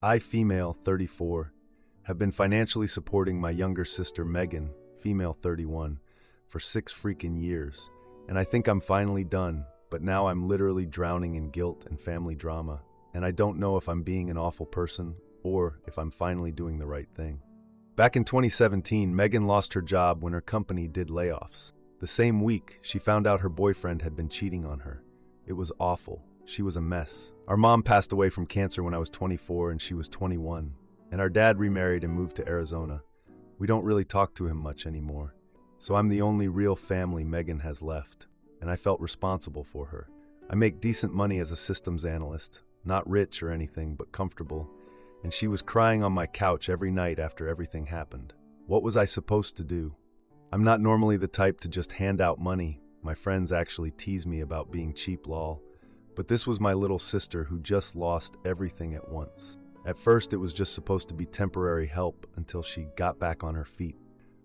I, female 34, have been financially supporting my younger sister Megan, female 31, for 6 freaking years. And I think I'm finally done, but now I'm literally drowning in guilt and family drama, and I don't know if I'm being an awful person or if I'm finally doing the right thing. Back in 2017, Megan lost her job when her company did layoffs. The same week, she found out her boyfriend had been cheating on her. It was awful. She was a mess. Our mom passed away from cancer when I was 24 and she was 21, and our dad remarried and moved to Arizona. We don't really talk to him much anymore, so I'm the only real family Megan has left, and I felt responsible for her. I make decent money as a systems analyst, not rich or anything, but comfortable, and she was crying on my couch every night after everything happened. What was I supposed to do? I'm not normally the type to just hand out money. My friends actually tease me about being cheap, lol. But this was my little sister who just lost everything at once. At first, it was just supposed to be temporary help until she got back on her feet.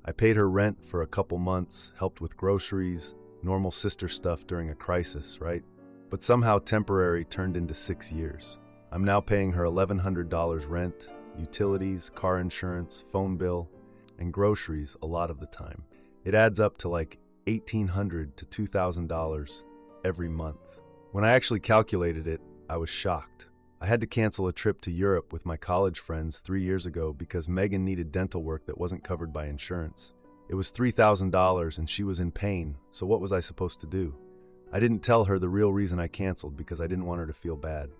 I paid her rent for a couple months, helped with groceries, normal sister stuff during a crisis, right? But somehow temporary turned into 6 years. I'm now paying her $1,100 rent, utilities, car insurance, phone bill, and groceries a lot of the time. It adds up to like $1,800 to $2,000 every month. When I actually calculated it, I was shocked. I had to cancel a trip to Europe with my college friends 3 years ago because Megan needed dental work that wasn't covered by insurance. It was $3,000 and she was in pain, so what was I supposed to do? I didn't tell her the real reason I canceled because I didn't want her to feel bad.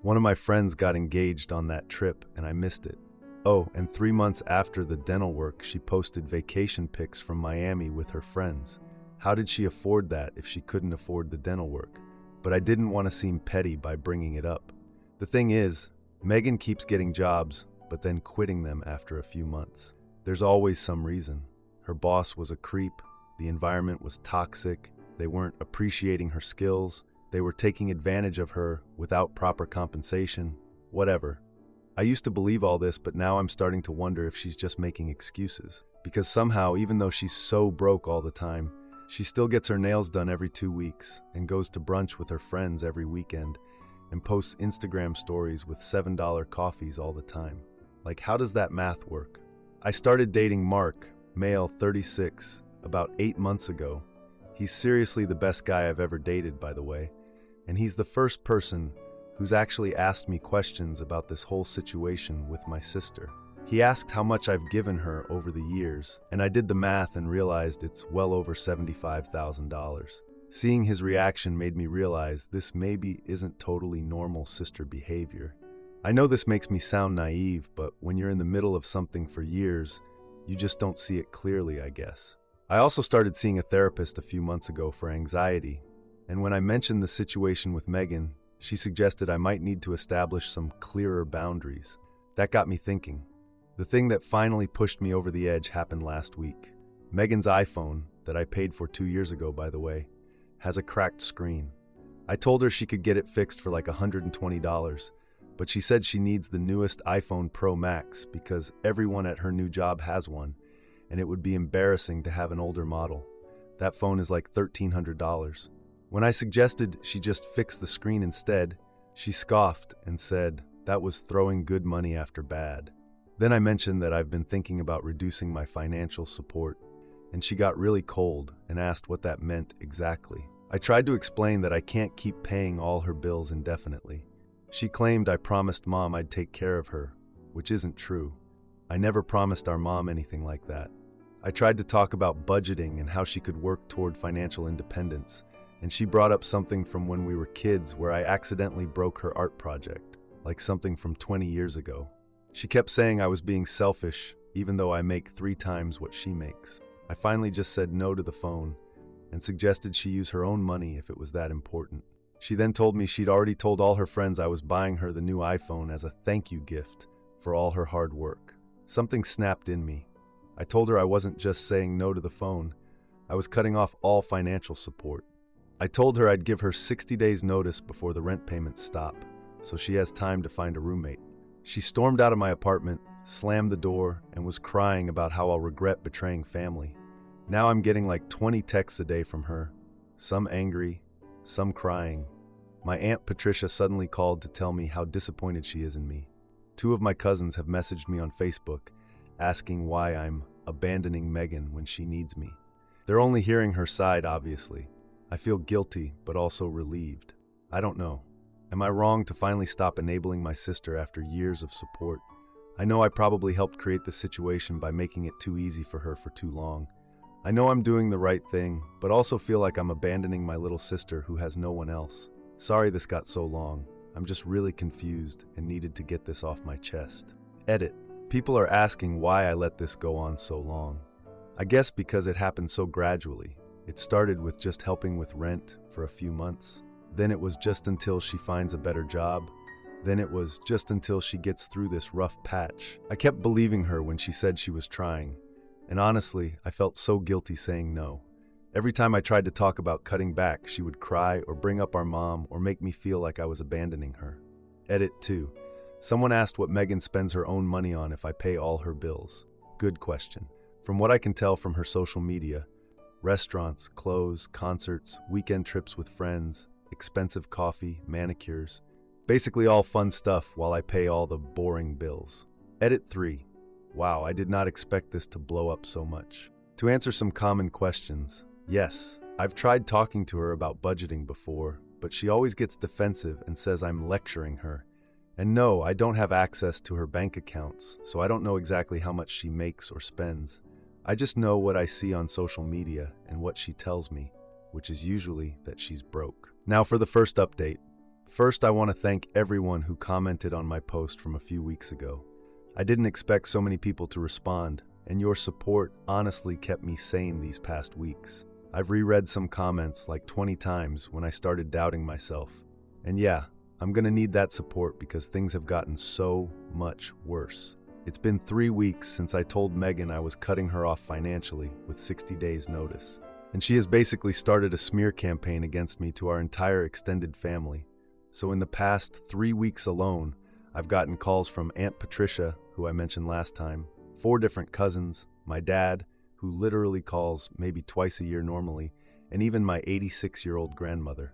One of my friends got engaged on that trip and I missed it. Oh, and 3 months after the dental work, she posted vacation pics from Miami with her friends. How did she afford that if she couldn't afford the dental work? But I didn't want to seem petty by bringing it up. The thing is, Megan keeps getting jobs, but then quitting them after a few months. There's always some reason. Her boss was a creep, the environment was toxic, they weren't appreciating her skills, they were taking advantage of her without proper compensation, whatever. I used to believe all this, but now I'm starting to wonder if she's just making excuses. Because somehow, even though she's so broke all the time, she still gets her nails done every 2 weeks and goes to brunch with her friends every weekend and posts Instagram stories with $7 coffees all the time. Like, how does that math work? I started dating Mark, male 36, about 8 months ago. He's seriously the best guy I've ever dated, by the way, and he's the first person who's actually asked me questions about this whole situation with my sister. He asked how much I've given her over the years, and I did the math and realized it's well over $75,000. Seeing his reaction made me realize this maybe isn't totally normal sister behavior. I know this makes me sound naive, but when you're in the middle of something for years, you just don't see it clearly, I guess. I also started seeing a therapist a few months ago for anxiety, and when I mentioned the situation with Megan, she suggested I might need to establish some clearer boundaries. That got me thinking. The thing that finally pushed me over the edge happened last week. Megan's iPhone, that I paid for 2 years ago, by the way, has a cracked screen. I told her she could get it fixed for like $120, but she said she needs the newest iPhone Pro Max because everyone at her new job has one, and it would be embarrassing to have an older model. That phone is like $1,300. When I suggested she just fix the screen instead, she scoffed and said that was throwing good money after bad. Then I mentioned that I've been thinking about reducing my financial support, and she got really cold and asked what that meant exactly. I tried to explain that I can't keep paying all her bills indefinitely. She claimed I promised Mom I'd take care of her, which isn't true. I never promised our mom anything like that. I tried to talk about budgeting and how she could work toward financial independence, and she brought up something from when we were kids where I accidentally broke her art project, like something from 20 years ago. She kept saying I was being selfish, even though I make 3 times what she makes. I finally just said no to the phone and suggested she use her own money if it was that important. She then told me she'd already told all her friends I was buying her the new iPhone as a thank you gift for all her hard work. Something snapped in me. I told her I wasn't just saying no to the phone, I was cutting off all financial support. I told her I'd give her 60 days notice before the rent payments stop, so she has time to find a roommate. She stormed out of my apartment, slammed the door, and was crying about how I'll regret betraying family. Now I'm getting like 20 texts a day from her, some angry, some crying. My Aunt Patricia suddenly called to tell me how disappointed she is in me. 2 of my cousins have messaged me on Facebook asking why I'm abandoning Megan when she needs me. They're only hearing her side, obviously. I feel guilty, but also relieved. I don't know. Am I wrong to finally stop enabling my sister after years of support? I know I probably helped create the situation by making it too easy for her for too long. I know I'm doing the right thing, but also feel like I'm abandoning my little sister who has no one else. Sorry this got so long. I'm just really confused and needed to get this off my chest. Edit. People are asking why I let this go on so long. I guess because it happened so gradually. It started with just helping with rent for a few months. Then it was just until she finds a better job. Then it was just until she gets through this rough patch. I kept believing her when she said she was trying. And honestly, I felt so guilty saying no. Every time I tried to talk about cutting back, she would cry or bring up our mom or make me feel like I was abandoning her. Edit 2. Someone asked what Megan spends her own money on if I pay all her bills. Good question. From what I can tell from her social media, restaurants, clothes, concerts, weekend trips with friends, expensive coffee, manicures, basically all fun stuff while I pay all the boring bills. Edit 3. Wow, I did not expect this to blow up so much. To answer some common questions, yes, I've tried talking to her about budgeting before, but she always gets defensive and says I'm lecturing her. And no, I don't have access to her bank accounts, so I don't know exactly how much she makes or spends. I just know what I see on social media and what she tells me, which is usually that she's broke. Now for the first update. First, I want to thank everyone who commented on my post from a few weeks ago. I didn't expect so many people to respond, and your support honestly kept me sane these past weeks. I've reread some comments like 20 times when I started doubting myself. And yeah, I'm gonna need that support because things have gotten so much worse. It's been 3 weeks since I told Megan I was cutting her off financially with 60 days notice. And she has basically started a smear campaign against me to our entire extended family. So in the past 3 weeks alone, I've gotten calls from Aunt Patricia, who I mentioned last time, 4 different cousins, my dad, who literally calls maybe twice a year normally, and even my 86-year-old grandmother.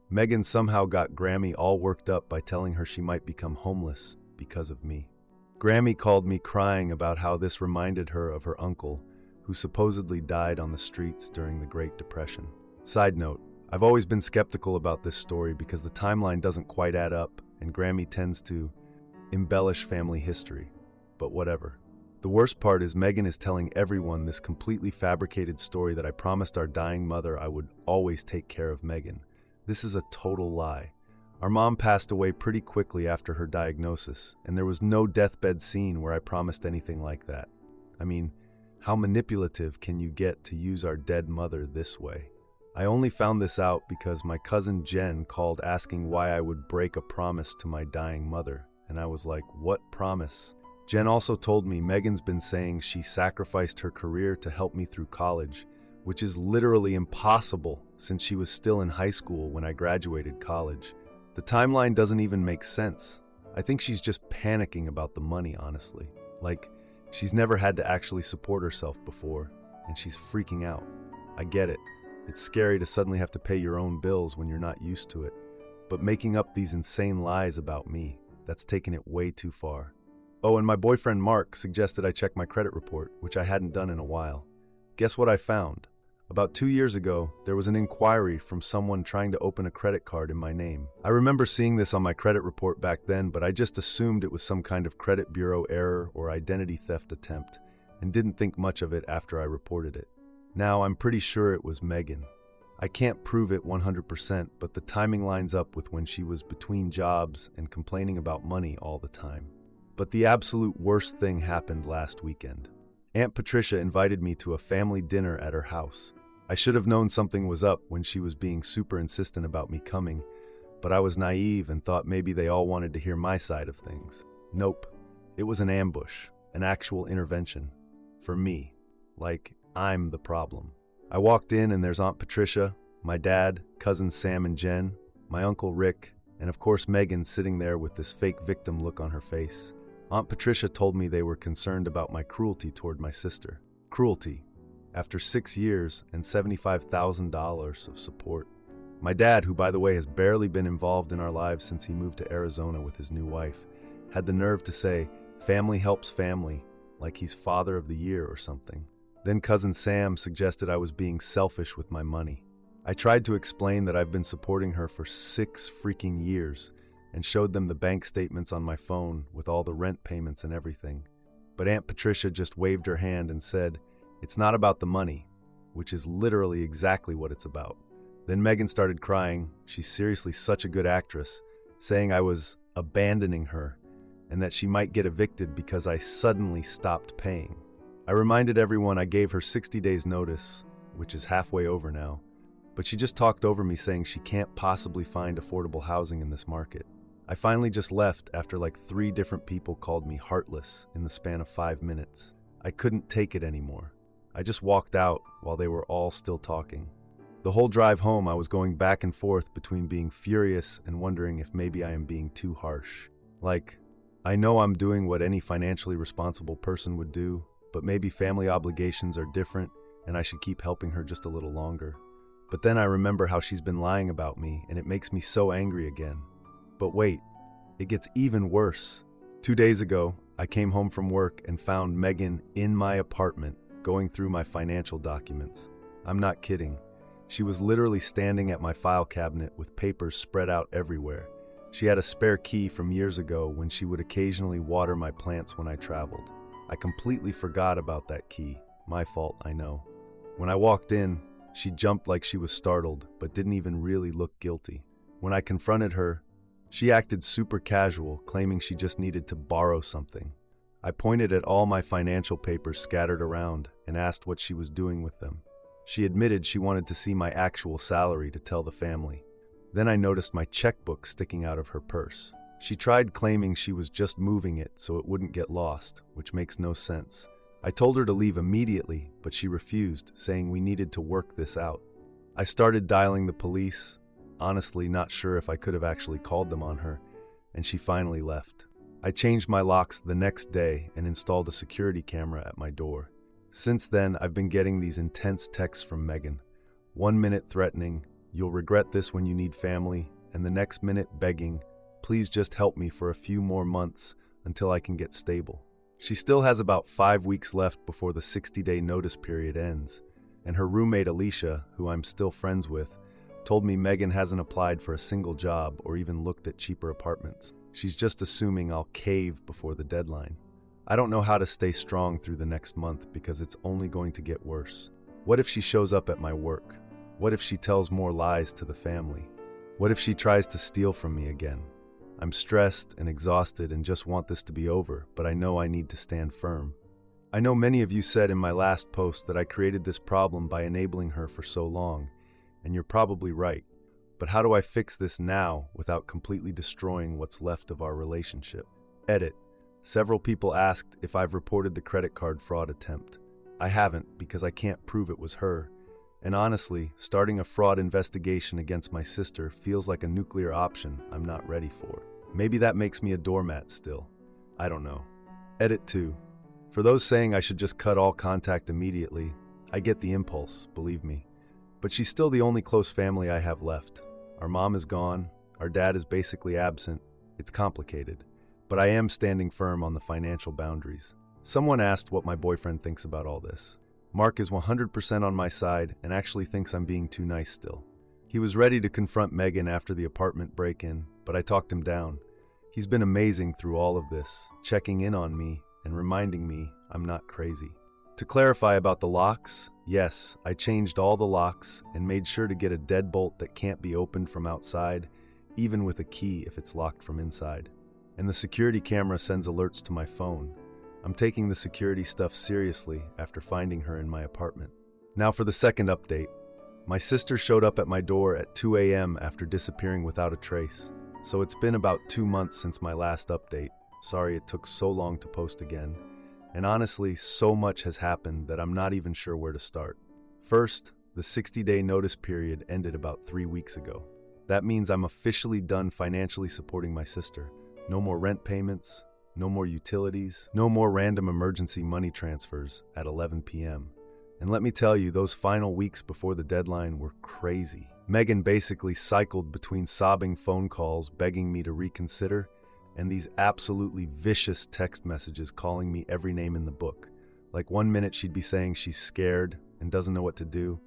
Megan somehow got Grammy all worked up by telling her she might become homeless because of me. Grammy called me crying about how this reminded her of her uncle, who supposedly died on the streets during the Great Depression. Side note, I've always been skeptical about this story because the timeline doesn't quite add up, and Grammy tends to embellish family history. But whatever. The worst part is Megan is telling everyone this completely fabricated story that I promised our dying mother I would always take care of Megan. This is a total lie. Our mom passed away pretty quickly after her diagnosis, and there was no deathbed scene where I promised anything like that. I mean, how manipulative can you get to use our dead mother this way? I only found this out because my cousin Jen called asking why I would break a promise to my dying mother, and I was like, what promise? Jen also told me Megan's been saying she sacrificed her career to help me through college, which is literally impossible since she was still in high school when I graduated college. The timeline doesn't even make sense. I think she's just panicking about the money, honestly. Like, she's never had to actually support herself before, and she's freaking out. I get it. It's scary to suddenly have to pay your own bills when you're not used to it. But making up these insane lies about me, that's taken it way too far. Oh, and my boyfriend Mark suggested I check my credit report, which I hadn't done in a while. Guess what I found? About 2 years ago, there was an inquiry from someone trying to open a credit card in my name. I remember seeing this on my credit report back then, but I just assumed it was some kind of credit bureau error or identity theft attempt, and didn't think much of it after I reported it. Now, I'm pretty sure it was Megan. I can't prove it 100%, but the timing lines up with when she was between jobs and complaining about money all the time. But the absolute worst thing happened last weekend. Aunt Patricia invited me to a family dinner at her house. I should have known something was up when she was being super insistent about me coming, but I was naive and thought maybe they all wanted to hear my side of things. Nope. It was an ambush, an actual intervention. For me. Like, I'm the problem. I walked in and there's Aunt Patricia, my dad, cousins Sam and Jen, my uncle Rick, and of course Megan sitting there with this fake victim look on her face. Aunt Patricia told me they were concerned about my cruelty toward my sister. Cruelty. After 6 years and $75,000 of support. My dad, who by the way has barely been involved in our lives since he moved to Arizona with his new wife, had the nerve to say, "Family helps family," like he's father of the year or something. Then cousin Sam suggested I was being selfish with my money. I tried to explain that I've been supporting her for 6 freaking years and showed them the bank statements on my phone with all the rent payments and everything. But Aunt Patricia just waved her hand and said, "It's not about the money," which is literally exactly what it's about. Then Megan started crying. She's seriously such a good actress, saying I was abandoning her and that she might get evicted because I suddenly stopped paying. I reminded everyone I gave her 60 days notice, which is halfway over now, but she just talked over me saying she can't possibly find affordable housing in this market. I finally just left after like 3 different people called me heartless in the span of 5 minutes. I couldn't take it anymore. I just walked out while they were all still talking. The whole drive home, I was going back and forth between being furious and wondering if maybe I am being too harsh. Like, I know I'm doing what any financially responsible person would do, but maybe family obligations are different and I should keep helping her just a little longer. But then I remember how she's been lying about me and it makes me so angry again. But wait, it gets even worse. 2 days ago, I came home from work and found Megan in my apartment going through my financial documents. I'm not kidding. She was literally standing at my file cabinet with papers spread out everywhere. She had a spare key from years ago when she would occasionally water my plants when I traveled. I completely forgot about that key. My fault, I know. When I walked in, she jumped like she was startled, but didn't even really look guilty. When I confronted her, she acted super casual, claiming she just needed to borrow something. I pointed at all my financial papers scattered around and asked what she was doing with them. She admitted she wanted to see my actual salary to tell the family. Then I noticed my checkbook sticking out of her purse. She tried claiming she was just moving it so it wouldn't get lost, which makes no sense. I told her to leave immediately, but she refused, saying we needed to work this out. I started dialing the police, honestly not sure if I could have actually called them on her, and she finally left. I changed my locks the next day and installed a security camera at my door. Since then, I've been getting these intense texts from Megan. 1 minute threatening, "You'll regret this when you need family," and the next minute begging, "Please just help me for a few more months until I can get stable." She still has about 5 weeks left before the 60-day notice period ends, and her roommate Alicia, who I'm still friends with, told me Megan hasn't applied for a single job or even looked at cheaper apartments. She's just assuming I'll cave before the deadline. I don't know how to stay strong through the next month because it's only going to get worse. What if she shows up at my work? What if she tells more lies to the family? What if she tries to steal from me again? I'm stressed and exhausted and just want this to be over, but I know I need to stand firm. I know many of you said in my last post that I created this problem by enabling her for so long, and you're probably right. But how do I fix this now without completely destroying what's left of our relationship? Edit. Several people asked if I've reported the credit card fraud attempt. I haven't because I can't prove it was her. And honestly, starting a fraud investigation against my sister feels like a nuclear option I'm not ready for. Maybe that makes me a doormat still. I don't know. Edit 2. For those saying I should just cut all contact immediately, I get the impulse, believe me. But she's still the only close family I have left. Our mom is gone, our dad is basically absent. It's complicated. But I am standing firm on the financial boundaries. Someone asked what my boyfriend thinks about all this. Mark is 100% on my side and actually thinks I'm being too nice still. He was ready to confront Megan after the apartment break-in, but I talked him down. He's been amazing through all of this, checking in on me and reminding me I'm not crazy. To clarify about the locks, yes, I changed all the locks and made sure to get a deadbolt that can't be opened from outside, even with a key if it's locked from inside. And the security camera sends alerts to my phone. I'm taking the security stuff seriously after finding her in my apartment. Now for the second update. My sister showed up at my door at 2 a.m. after disappearing without a trace. So it's been about 2 months since my last update. Sorry it took so long to post again. And honestly, so much has happened that I'm not even sure where to start. First, the 60-day notice period ended about 3 weeks ago. That means I'm officially done financially supporting my sister. No more rent payments, no more utilities, no more random emergency money transfers at 11 p.m. And let me tell you, those final weeks before the deadline were crazy. Megan basically cycled between sobbing phone calls begging me to reconsider and these absolutely vicious text messages calling me every name in the book. Like 1 minute she'd be saying she's scared and doesn't know what to do,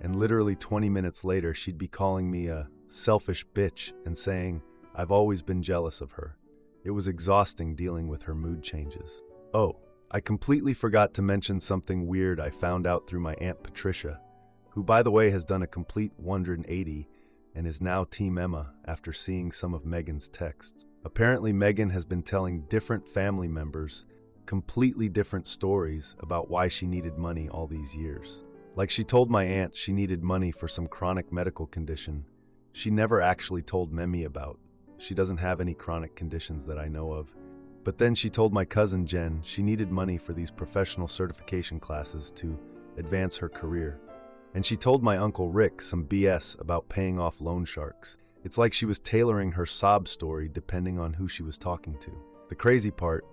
and literally 20 minutes later she'd be calling me a selfish bitch and saying I've always been jealous of her. It was exhausting dealing with her mood changes. Oh, I completely forgot to mention something weird I found out through my Aunt Patricia, who by the way has done a complete 180 and is now Team Emma after seeing some of Megan's texts. Apparently Megan has been telling different family members completely different stories about why she needed money all these years. Like she told my aunt she needed money for some chronic medical condition she never actually told Memi about. She doesn't have any chronic conditions that I know of. But then she told my cousin Jen she needed money for these professional certification classes to advance her career. And she told my Uncle Rick some BS about paying off loan sharks. It's like she was tailoring her sob story depending on who she was talking to. The crazy part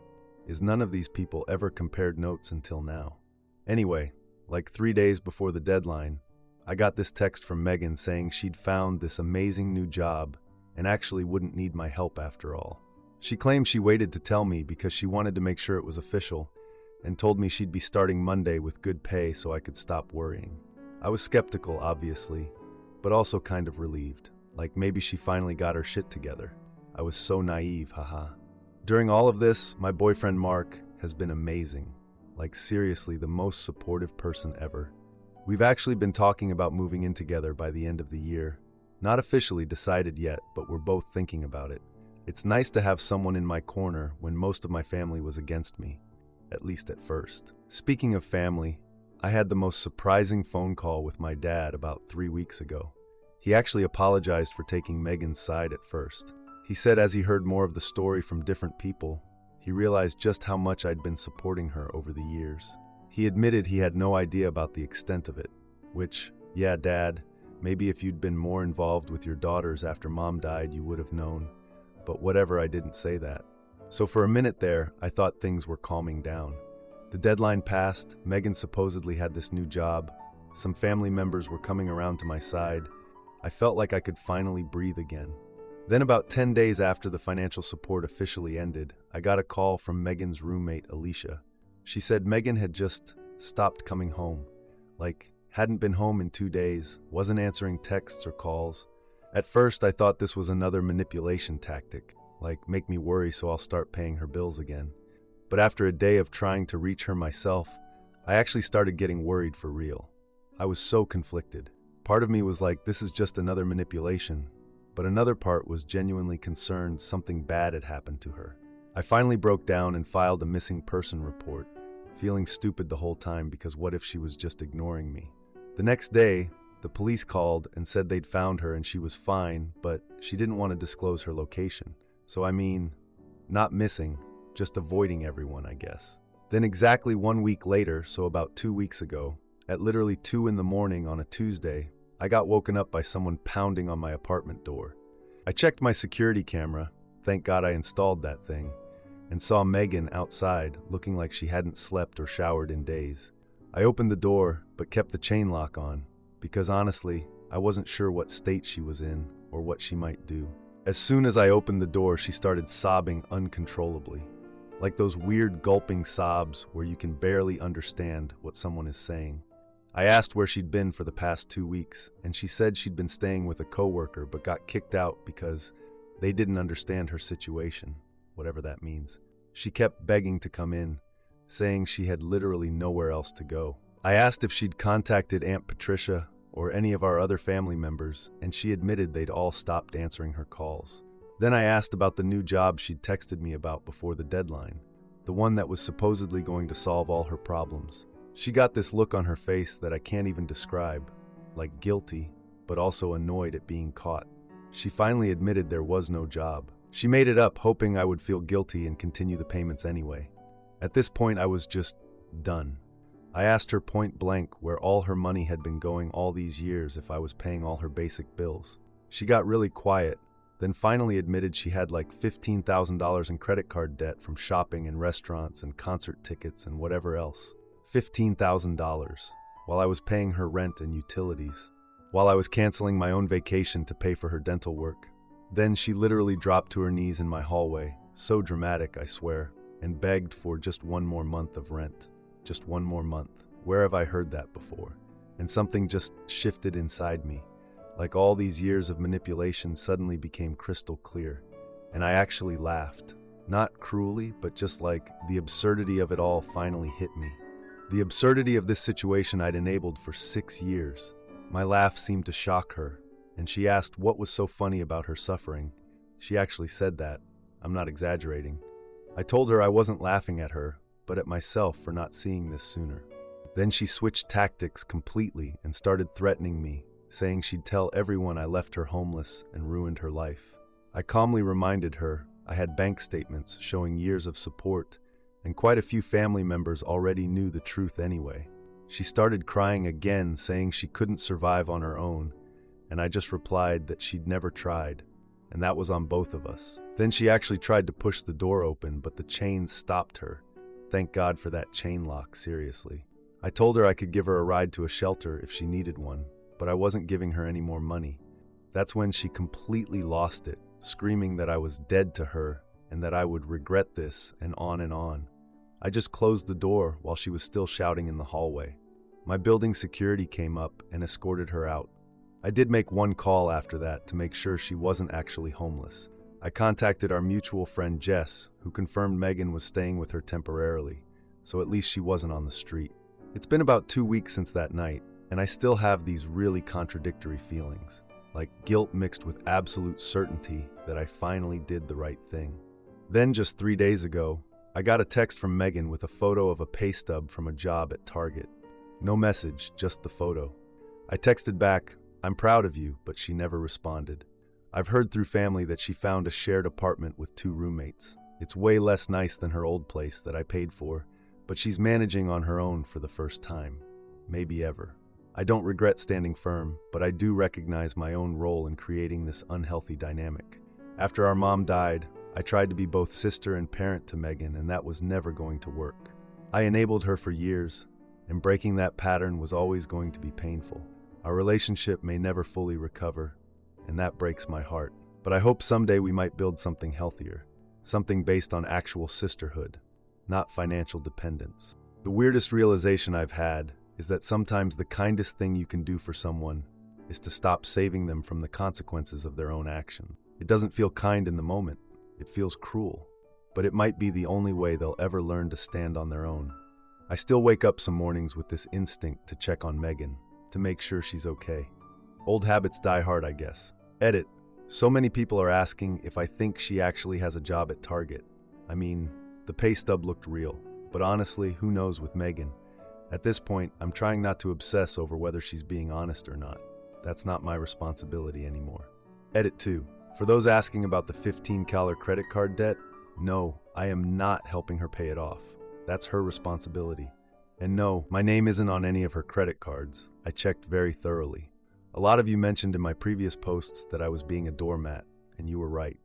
is none of these people ever compared notes until now. Anyway, like 3 days before the deadline, I got this text from Megan saying she'd found this amazing new job and actually wouldn't need my help after all. She claimed she waited to tell me because she wanted to make sure it was official and told me she'd be starting Monday with good pay so I could stop worrying. I was skeptical, obviously, but also kind of relieved. Like maybe she finally got her shit together. I was so naive, haha. During all of this, my boyfriend Mark has been amazing. Like seriously, the most supportive person ever. We've actually been talking about moving in together by the end of the year. Not officially decided yet, but we're both thinking about it. It's nice to have someone in my corner when most of my family was against me, at least at first. Speaking of family, I had the most surprising phone call with my dad about 3 weeks ago. He actually apologized for taking Megan's side at first. He said as he heard more of the story from different people, he realized just how much I'd been supporting her over the years. He admitted he had no idea about the extent of it, which, yeah, Dad, maybe if you'd been more involved with your daughters after Mom died, you would have known. But whatever, I didn't say that. So for a minute there, I thought things were calming down. The deadline passed, Megan supposedly had this new job, some family members were coming around to my side. I felt like I could finally breathe again. Then about 10 days after the financial support officially ended, I got a call from Megan's roommate, Alicia. She said Megan had just stopped coming home. Like, hadn't been home in 2 days, wasn't answering texts or calls. At first, I thought this was another manipulation tactic, like make me worry so I'll start paying her bills again. But after a day of trying to reach her myself, I actually started getting worried for real. I was so conflicted. Part of me was like, this is just another manipulation, but another part was genuinely concerned something bad had happened to her. I finally broke down and filed a missing person report, feeling stupid the whole time because what if she was just ignoring me? The next day, the police called and said they'd found her and she was fine, but she didn't want to disclose her location. So I mean, not missing, just avoiding everyone, I guess. Then exactly 1 week later, so about 2 weeks ago, at literally 2 in the morning on a Tuesday, I got woken up by someone pounding on my apartment door. I checked my security camera, thank God I installed that thing, and saw Megan outside looking like she hadn't slept or showered in days. I opened the door, but kept the chain lock on, because honestly, I wasn't sure what state she was in or what she might do. As soon as I opened the door, she started sobbing uncontrollably, like those weird gulping sobs where you can barely understand what someone is saying. I asked where she'd been for the past 2 weeks, and she said she'd been staying with a coworker but got kicked out because they didn't understand her situation, whatever that means. She kept begging to come in, saying she had literally nowhere else to go. I asked if she'd contacted Aunt Patricia or any of our other family members, and she admitted they'd all stopped answering her calls. Then I asked about the new job she'd texted me about before the deadline, the one that was supposedly going to solve all her problems. She got this look on her face that I can't even describe, like guilty, but also annoyed at being caught. She finally admitted there was no job. She made it up, hoping I would feel guilty and continue the payments anyway. At this point, I was just done. I asked her point blank where all her money had been going all these years if I was paying all her basic bills. She got really quiet, then finally admitted she had like $15,000 in credit card debt from shopping and restaurants and concert tickets and whatever else. $15,000, while I was paying her rent and utilities, while I was canceling my own vacation to pay for her dental work. Then she literally dropped to her knees in my hallway, so dramatic, I swear, and begged for just one more month of rent. Just one more month. Where have I heard that before? And something just shifted inside me. Like all these years of manipulation suddenly became crystal clear. And I actually laughed. Not cruelly, but just like the absurdity of it all finally hit me. The absurdity of this situation I'd enabled for 6 years. My laugh seemed to shock her, and she asked what was so funny about her suffering. She actually said that. I'm not exaggerating. I told her I wasn't laughing at her, but at myself for not seeing this sooner. Then she switched tactics completely and started threatening me, saying she'd tell everyone I left her homeless and ruined her life. I calmly reminded her I had bank statements showing years of support, and quite a few family members already knew the truth anyway. She started crying again, saying she couldn't survive on her own, and I just replied that she'd never tried, and that was on both of us. Then she actually tried to push the door open, but the chains stopped her. Thank God for that chain lock, seriously. I told her I could give her a ride to a shelter if she needed one, but I wasn't giving her any more money. That's when she completely lost it, screaming that I was dead to her and that I would regret this, and on and on. I just closed the door while she was still shouting in the hallway. My building security came up and escorted her out. I did make one call after that to make sure she wasn't actually homeless. I contacted our mutual friend Jess, who confirmed Megan was staying with her temporarily, so at least she wasn't on the street. It's been about 2 weeks since that night, and I still have these really contradictory feelings, like guilt mixed with absolute certainty that I finally did the right thing. Then just 3 days ago, I got a text from Megan with a photo of a pay stub from a job at Target. No message, just the photo. I texted back, "I'm proud of you," but she never responded. I've heard through family that she found a shared apartment with 2 roommates. It's way less nice than her old place that I paid for, but she's managing on her own for the first time. Maybe ever. I don't regret standing firm, but I do recognize my own role in creating this unhealthy dynamic. After our mom died, I tried to be both sister and parent to Megan, and that was never going to work. I enabled her for years, and breaking that pattern was always going to be painful. Our relationship may never fully recover, and that breaks my heart. But I hope someday we might build something healthier, something based on actual sisterhood, not financial dependence. The weirdest realization I've had is that sometimes the kindest thing you can do for someone is to stop saving them from the consequences of their own action. It doesn't feel kind in the moment. It feels cruel, but it might be the only way they'll ever learn to stand on their own. I still wake up some mornings with this instinct to check on Megan, to make sure she's okay. Old habits die hard, I guess. Edit. So many people are asking if I think she actually has a job at Target. I mean, the pay stub looked real, but honestly, who knows with Megan? At this point, I'm trying not to obsess over whether she's being honest or not. That's not my responsibility anymore. Edit 2. For those asking about the $15 credit card debt, no, I am not helping her pay it off. That's her responsibility. And no, my name isn't on any of her credit cards. I checked very thoroughly. A lot of you mentioned in my previous posts that I was being a doormat, and you were right.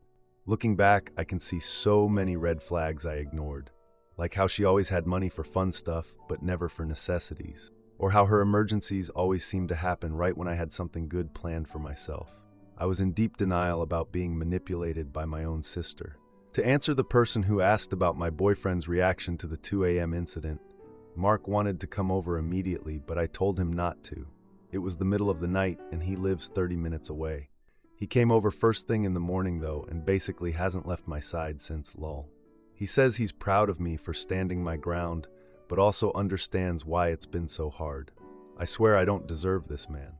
Looking back, I can see so many red flags I ignored, like how she always had money for fun stuff, but never for necessities, or how her emergencies always seemed to happen right when I had something good planned for myself. I was in deep denial about being manipulated by my own sister. To answer the person who asked about my boyfriend's reaction to the 2 a.m. incident, Mark wanted to come over immediately, but I told him not to. It was the middle of the night, and he lives 30 minutes away. He came over first thing in the morning, though, and basically hasn't left my side since lol. He says he's proud of me for standing my ground, but also understands why it's been so hard. I swear I don't deserve this man.